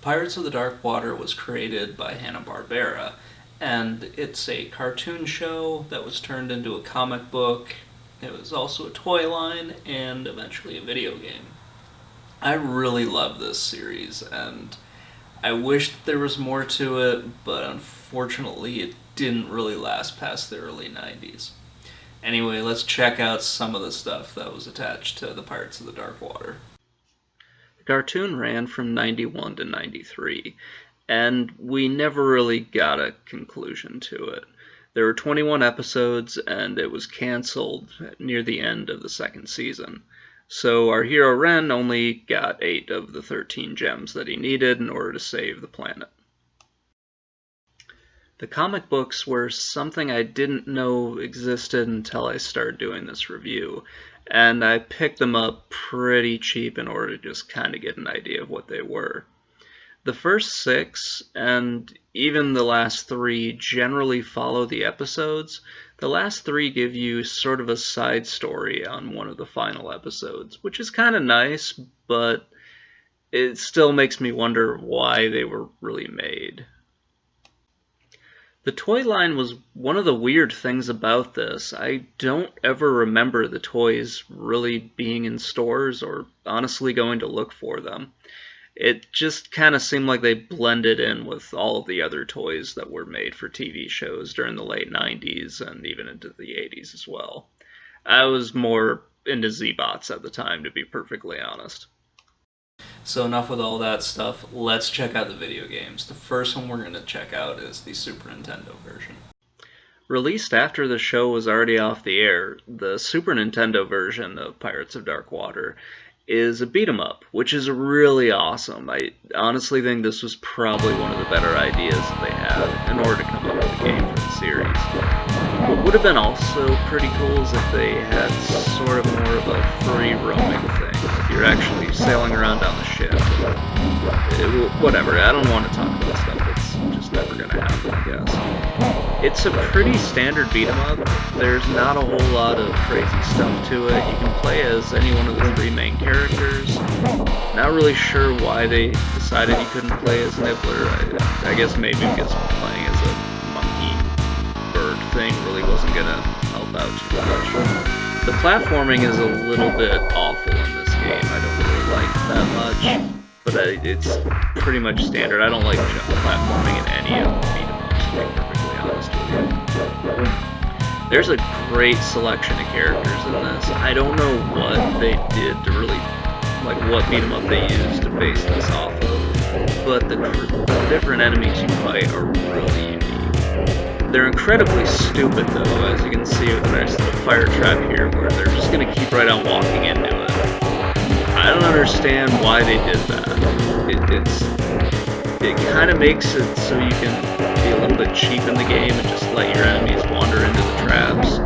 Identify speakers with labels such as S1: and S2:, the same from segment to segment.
S1: Pirates of the Dark Water was created by Hanna-Barbera, and it's a cartoon show that was turned into a comic book. It was also a toy line, and eventually a video game. I really love this series, and I wish there was more to it, but unfortunately it didn't really last past the early 90s. Anyway, let's check out some of the stuff that was attached to the Pirates of the Dark Water. The cartoon ran from 91 to 93, and we never really got a conclusion to it. There were 21 episodes, and it was cancelled near the end of the second season. So our hero Ren only got 8 of the 13 gems that he needed in order to save the planet. The comic books were something I didn't know existed until I started doing this review, and I picked them up pretty cheap in order to just kind of get an idea of what they were. The first 6, and even the last 3, generally follow the episodes. The last 3 give you sort of a side story on one of the final episodes, which is kind of nice, but it still makes me wonder why they were really made. The toy line was one of the weird things about this. I don't ever remember the toys really being in stores or honestly going to look for them. It just kind of seemed like they blended in with all of the other toys that were made for TV shows during the late 90s and even into the 80s as well. I was more into Z-Bots at the time, to be perfectly honest. So enough with all that stuff, let's check out the video games. The first one we're going to check out is the Super Nintendo version. Released after the show was already off the air, the Super Nintendo version of Pirates of Dark Water is a beat-em-up, which is really awesome. I honestly think this was probably one of the better ideas that they had in order to come up with a game for the series. What would have been also pretty cool is if they had sort of more of a free roaming thing. You're actually sailing around on the ship. Whatever, I don't want to talk about stuff that's just never going to happen, I guess. It's a pretty standard beat-em-up. There's not a whole lot of crazy stuff to it. You can play as any one of the 3 main characters. Not really sure why they decided you couldn't play as Nibbler. I guess maybe because playing as a monkey bird thing really wasn't going to help out too much. The platforming is a little bit awful in this game. I don't really like it that much, but it's pretty much standard. I don't like platforming in any of the beat-em-ups, to be perfectly honest with you. There's a great selection of characters in this. I don't know what they did to really, like what beat-em-up they used to base this off of, but the different enemies you fight are really unique. They're incredibly stupid though, as you can see with the nice little fire trap here, where they're just going to keep right on walking into it. I don't understand why they did that. It kind of makes it so you can be a little bit cheap in the game and just let your enemies wander into the traps.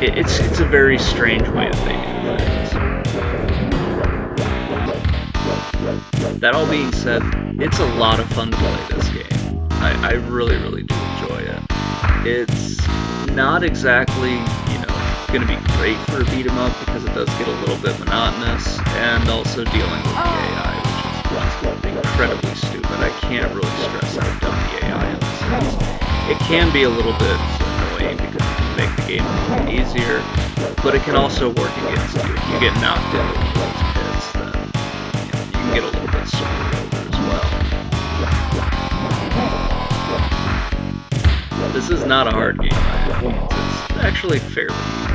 S1: It's a very strange way that they do things. That all being said, it's a lot of fun to play this game. I really, really do enjoy it. It's not exactly, going to be great for a beat-em-up because it does get a little bit monotonous, and also dealing with the AI, which is incredibly stupid. I can't really stress how dumb the AI is. It can be a little bit annoying because it can make the game a little easier, but it can also work against you. If you get knocked into one of those pits, then you can get a little bit screwed over as well. This is not a hard game by any means. It's actually fairly easy.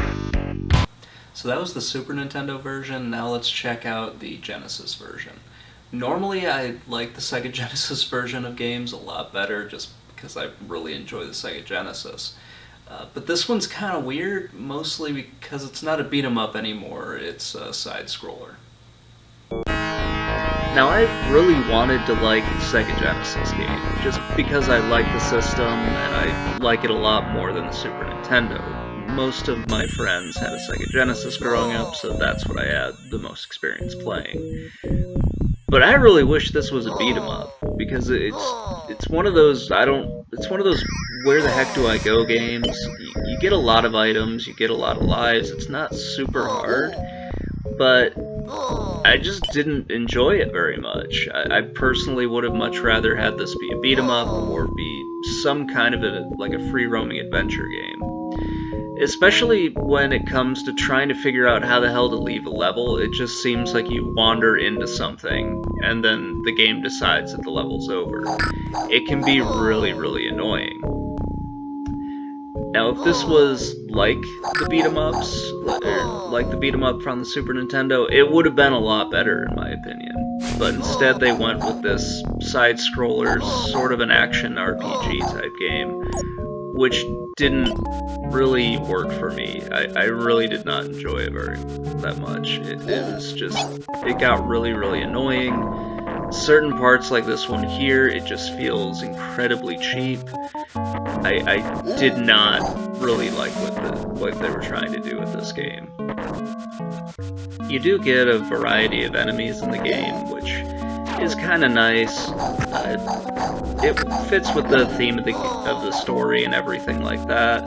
S1: So that was the Super Nintendo version. Now let's check out the Genesis version. Normally I like the Sega Genesis version of games a lot better just because I really enjoy the Sega Genesis. But this one's kind of weird, mostly because it's not a beat-em-up anymore, it's a side-scroller. Now, I really wanted to like the Sega Genesis game, just because I like the system, and I like it a lot more than the Super Nintendo. Most of my friends had a Sega Genesis growing up, so that's what I had the most experience playing. But I really wish this was a beat-em-up, because it's one of those, it's one of those where the heck do I go games. You get a lot of items, you get a lot of lives, it's not super hard, but I just didn't enjoy it very much. I personally would have much rather had this be a beat 'em up or be some kind of a free roaming adventure game. Especially when it comes to trying to figure out how the hell to leave a level, it just seems like you wander into something and then the game decides that the level's over. It can be really, really annoying. Now, if this was like the beat 'em ups, or like the beat 'em up from the Super Nintendo, it would have been a lot better in my opinion. But instead they went with this side-scroller, sort of an action RPG type game, which didn't really work for me. I really did not enjoy it that much. It was just, it got really, really annoying. Certain parts like this one here, it just feels incredibly cheap. I did not really like what they were trying to do with this game. You do get a variety of enemies in the game, which is kind of nice. It fits with the theme of the story and everything like that.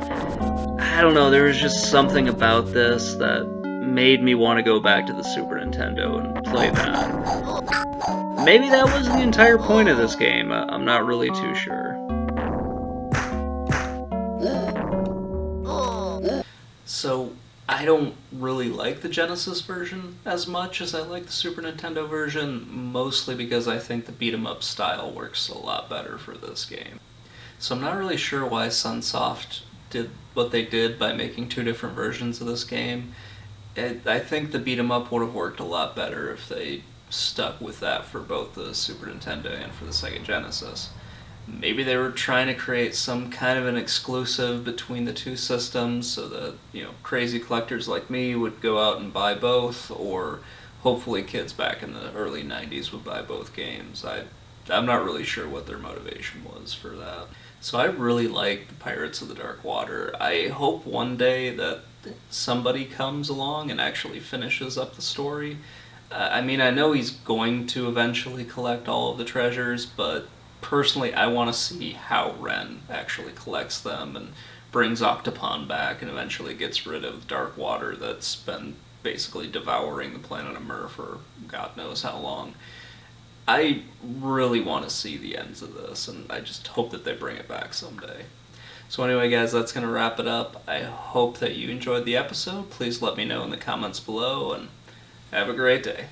S1: I don't know, there was just something about this that made me want to go back to the Super Nintendo and play that. Maybe that was the entire point of this game, I'm not really too sure. So, I don't really like the Genesis version as much as I like the Super Nintendo version, mostly because I think the beat-em-up style works a lot better for this game. So I'm not really sure why Sunsoft did what they did by making two different versions of this game. I think the beat-em-up would have worked a lot better if they stuck with that for both the Super Nintendo and for the Sega Genesis. Maybe they were trying to create some kind of an exclusive between the two systems so that, crazy collectors like me would go out and buy both, or hopefully kids back in the early 90s would buy both games. I'm not really sure what their motivation was for that. So I really like the Pirates of the Dark Water. I hope one day that somebody comes along and actually finishes up the story. I know he's going to eventually collect all of the treasures, but personally, I want to see how Ren actually collects them and brings Octopon back and eventually gets rid of Dark Water that's been basically devouring the planet of Mer for God knows how long. I really want to see the ends of this, and I just hope that they bring it back someday. So anyway, guys, that's going to wrap it up. I hope that you enjoyed the episode. Please let me know in the comments below, and have a great day.